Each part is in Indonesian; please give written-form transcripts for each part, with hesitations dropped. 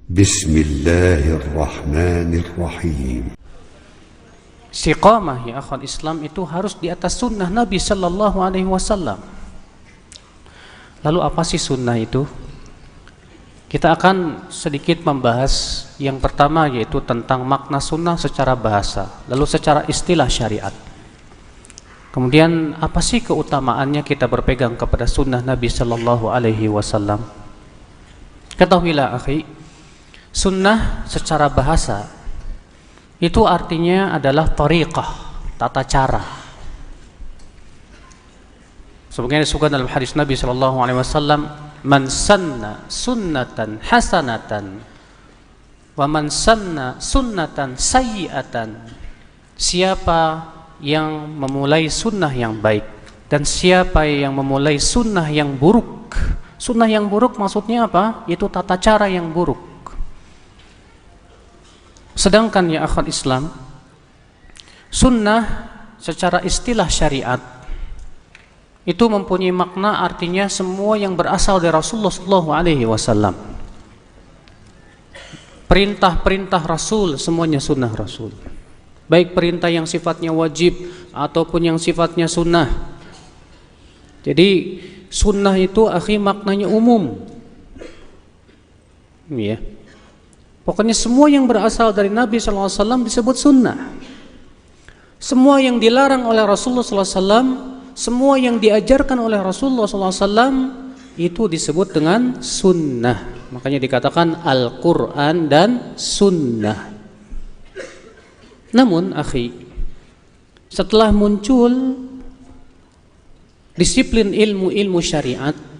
Bismillahirrahmanirrahim. Istiqamah ya akhwat Islam itu harus di atas sunnah Nabi Sallallahu Alaihi Wasallam. Lalu apa sih sunnah itu? Kita akan sedikit membahas yang pertama, yaitu tentang makna sunnah secara bahasa, lalu secara istilah syariat. Kemudian apa sih keutamaannya kita berpegang kepada sunnah Nabi Sallallahu Alaihi Wasallam? Ketahuilah akhi, sunnah secara bahasa itu artinya adalah tariqah, tata cara. Sebagaimana disebutkan dalam hadis Nabi Sallallahu Alaihi Wasallam, man sanna sunnatan hasanatan wa man sanna sunnatan sayyi'atan. Siapa yang memulai sunnah yang baik dan siapa yang memulai sunnah yang buruk. Sunnah yang buruk maksudnya apa? Itu tata cara yang buruk. Sedangkan ya akhwat Islam, sunnah secara istilah syariat itu mempunyai makna, artinya semua yang berasal dari Rasulullah SAW. Perintah-perintah Rasul semuanya sunnah Rasul, baik perintah yang sifatnya wajib ataupun yang sifatnya sunnah. Jadi sunnah itu akhi maknanya umum, ya. Pokoknya semua yang berasal dari Nabi SAW disebut sunnah. Semua yang dilarang oleh Rasulullah SAW, semua yang diajarkan oleh Rasulullah SAW itu disebut dengan sunnah. Makanya dikatakan Al-Quran dan sunnah. Namun akhi, setelah muncul disiplin ilmu syariat,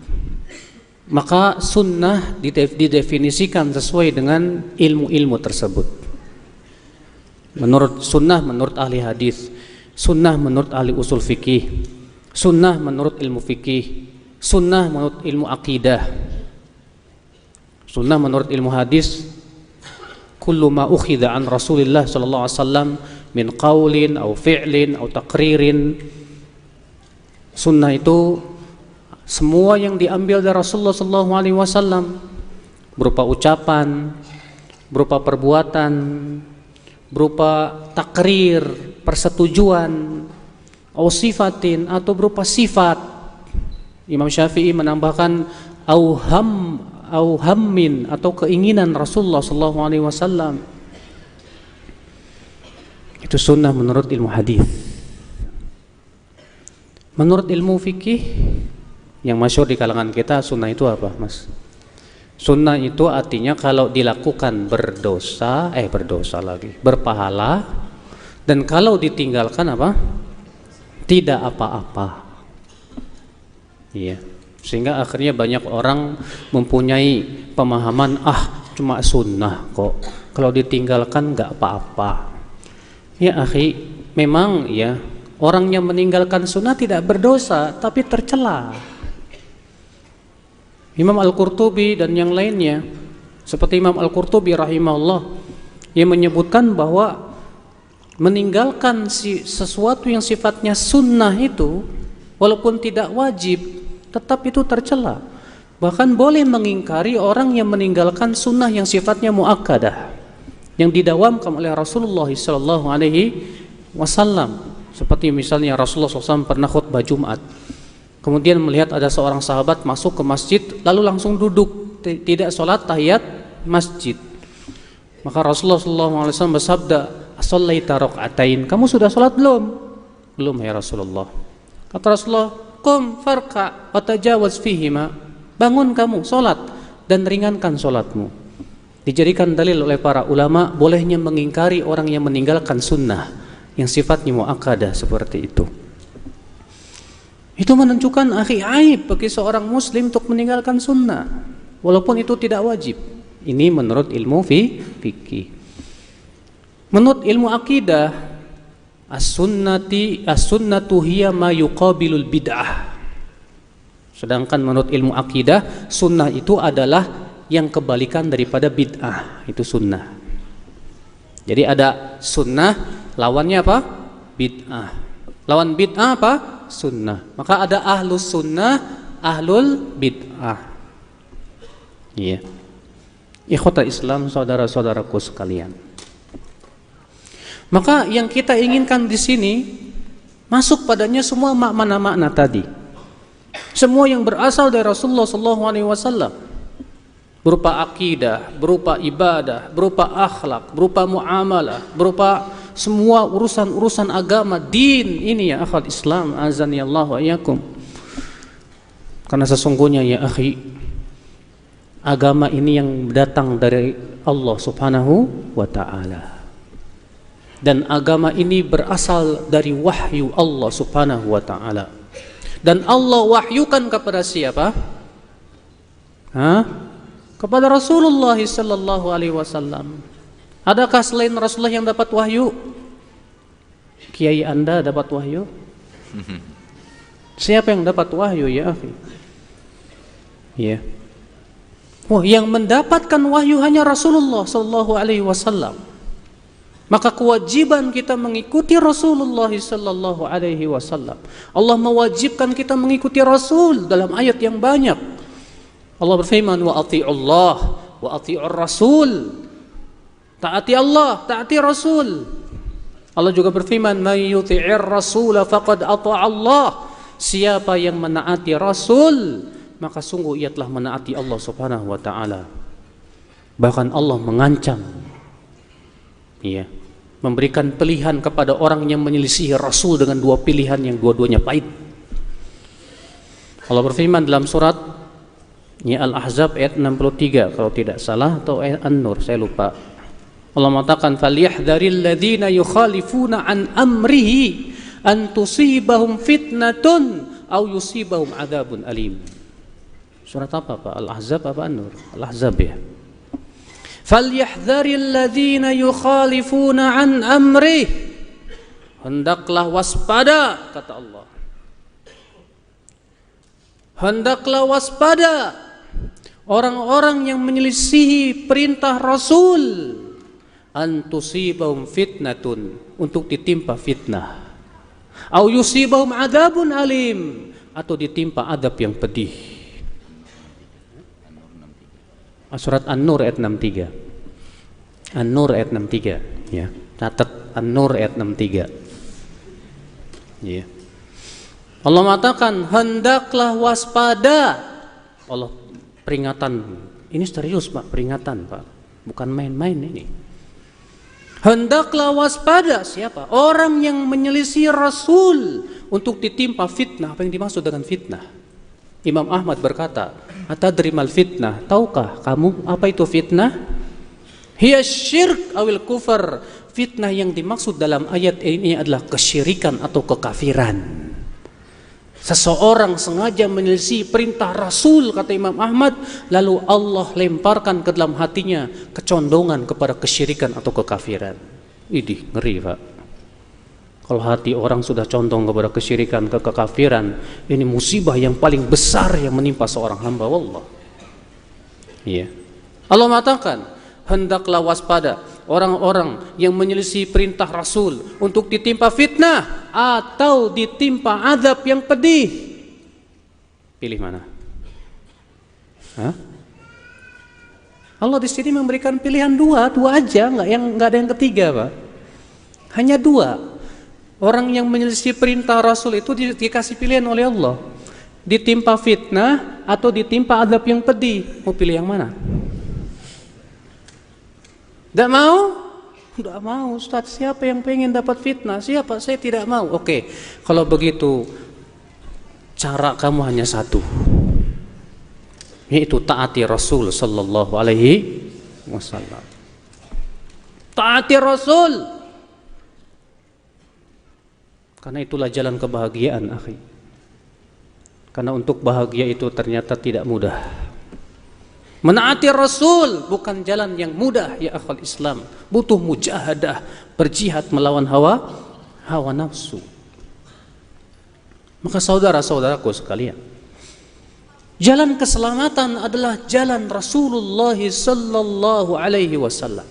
maka sunnah didefinisikan sesuai dengan ilmu-ilmu tersebut. Menurut sunnah menurut ahli hadis, sunnah menurut ahli usul fikih, sunnah menurut ilmu fikih, sunnah menurut ilmu akidah, sunnah menurut ilmu hadis, kullu ma ukhidha an Rasulillah sallallahu alaihi wasallam min qaulin aw fi'lin aw taqririn. Sunnah itu semua yang diambil dari Rasulullah sallallahu alaihi wasallam, berupa ucapan, berupa perbuatan, berupa takrir, persetujuan, au sifatin, atau berupa sifat. Imam Syafi'i menambahkan au hammin, atau keinginan Rasulullah sallallahu alaihi wasallam. Itu sunnah menurut ilmu hadis. Menurut ilmu fikih yang masyhur di kalangan kita, sunnah itu apa, Mas? Sunnah itu artinya kalau dilakukan berpahala, dan kalau ditinggalkan apa? Tidak apa-apa. Iya. Sehingga akhirnya banyak orang mempunyai pemahaman, cuma sunnah kok, kalau ditinggalkan nggak apa-apa. Ya akhi, memang ya, orang yang meninggalkan sunnah tidak berdosa, tapi tercela. Imam Al-Qurtubi dan yang lainnya, seperti Imam Al-Qurtubi rahimahullah, yang menyebutkan bahwa meninggalkan sesuatu yang sifatnya sunnah itu, walaupun tidak wajib, tetap itu tercela. Bahkan boleh mengingkari orang yang meninggalkan sunnah yang sifatnya muakkadah, yang didawamkan oleh Rasulullah sallallahu alaihi wasallam. Seperti misalnya Rasulullah SAW pernah khutbah Jumat, kemudian melihat ada seorang sahabat masuk ke masjid lalu langsung duduk, tidak sholat tahiyat masjid. Maka Rasulullah SAW bersabda, "Shallaita raka'atain?" Kamu sudah sholat belum? Belum ya Rasulullah. Kata Rasulullah, "Qum farka wa tajawaz fihima." Bangun kamu, sholat dan ringankan sholatmu. Dijadikan dalil oleh para ulama bolehnya mengingkari orang yang meninggalkan sunnah yang sifatnya muakkadah seperti itu. Itu menunjukkan akhi, aib bagi seorang muslim untuk meninggalkan sunnah walaupun itu tidak wajib. Ini menurut ilmu fikih. Menurut ilmu akidah, as-sunnatu hiya ma yuqabilul bid'ah. Sedangkan menurut ilmu akidah, sunnah itu adalah yang kebalikan daripada bid'ah, itu sunnah. Jadi ada sunnah, lawannya apa? Bid'ah. Lawan bid'ah apa? Sunnah. Maka ada ahlus sunnah, ahlul bid'ah. Iya. Ikhwatal Islam, saudara-saudaraku sekalian. Maka yang kita inginkan di sini masuk padanya semua makna-makna tadi. Semua yang berasal dari Rasulullah SAW, berupa akidah, berupa ibadah, berupa akhlak, berupa muamalah, berupa semua urusan-urusan agama, din ini ya akhwat Islam, azani Allah wa iyyakum. Karena sesungguhnya ya akhi, agama ini yang datang dari Allah Subhanahu wa ta'ala. Dan agama ini berasal dari wahyu Allah Subhanahu wa ta'ala. Dan Allah wahyukan kepada siapa? Kepada Rasulullah sallallahu alaihi wasallam. Adakah selain Rasulullah yang dapat wahyu? Kiai Anda dapat wahyu? Siapa yang dapat wahyu ya akhi? Ya. Yang mendapatkan wahyu hanya Rasulullah sallallahu alaihi wasallam. Maka kewajiban kita mengikuti Rasulullah sallallahu alaihi wasallam. Allah mewajibkan kita mengikuti Rasul dalam ayat yang banyak. Allah berfirman, wa athi'ullah wa athi'ur rasul. Taati Allah, taati Rasul. Allah juga berfirman, may yuti'ir rasul faqad ata'a Allah. Siapa yang menaati Rasul, maka sungguh ia telah menaati Allah Subhanahu wa ta'ala. Bahkan Allah mengancam, iya, memberikan pilihan kepada orang yang menyelisihi Rasul dengan dua pilihan yang dua-duanya pahit. Allah berfirman dalam surat Al-Ahzab ayat 63 kalau tidak salah, atau ayat An-Nur, saya lupa. Allah mengatakan, falyahdharil ladzina yukhalifuna an amrihi an tusibahum fitnatun aw yusibahum adzabun alim. Surat apa Pak? Al-Ahzab apa An-Nur? Al-Ahzab ya. Falyahdharil ladzina yukhalifuna an amrih. Hendaklah waspada, kata Allah. Hendaklah waspada orang-orang yang menyelisihi perintah Rasul, an tusibahum fitnatun, untuk ditimpa fitnah, au yusibahum adzabun alim, atau ditimpa adab yang pedih. Surat An-Nur ayat 63. An-Nur ayat 63 ya. Catat An-Nur ayat 63. Ya. Allah mengatakan hendaklah waspada. Allah peringatan. Ini serius Pak, peringatan Pak. Bukan main-main ini. Hendaklah waspada siapa? Orang yang menyelisih Rasul untuk ditimpa fitnah. Apa yang dimaksud dengan fitnah? Imam Ahmad berkata, atadrimal fitnah, tahukah kamu apa itu fitnah? Hiya syirk awil kufar. Fitnah yang dimaksud dalam ayat ini adalah kesyirikan atau kekafiran. Seseorang sengaja menyelisih perintah Rasul, kata Imam Ahmad, lalu Allah lemparkan ke dalam hatinya kecondongan kepada kesyirikan atau kekafiran. Idih, ngeri Pak. Kalau hati orang sudah condong kepada kesyirikan, kekafiran, ini musibah yang paling besar yang menimpa seorang hamba Allah. Iya. Allah mengatakan, hendaklah waspada orang-orang yang menyelisih perintah Rasul untuk ditimpa fitnah atau ditimpa azab yang pedih. Pilih mana? Allah di sini memberikan pilihan dua aja, nggak ada yang ketiga Pak. Hanya dua. Orang yang menyelisih perintah Rasul itu dikasih pilihan oleh Allah, ditimpa fitnah atau ditimpa azab yang pedih. Mau pilih yang mana? Tidak mau? Tidak mau Ustaz. Siapa yang pengen dapat fitnah? Siapa? Saya tidak mau. Oke, kalau begitu cara kamu hanya satu, yaitu taati Rasul sallallahu alaihi wasallam. Taati Rasul, karena itulah jalan kebahagiaan akhi. Karena untuk bahagia itu ternyata tidak mudah. Menaati Rasul bukan jalan yang mudah ya akhwal Islam. Butuh mujahadah, berjihad melawan hawa nafsu. Maka saudara-saudaraku sekalian, jalan keselamatan adalah jalan Rasulullah sallallahu alaihi wasallam.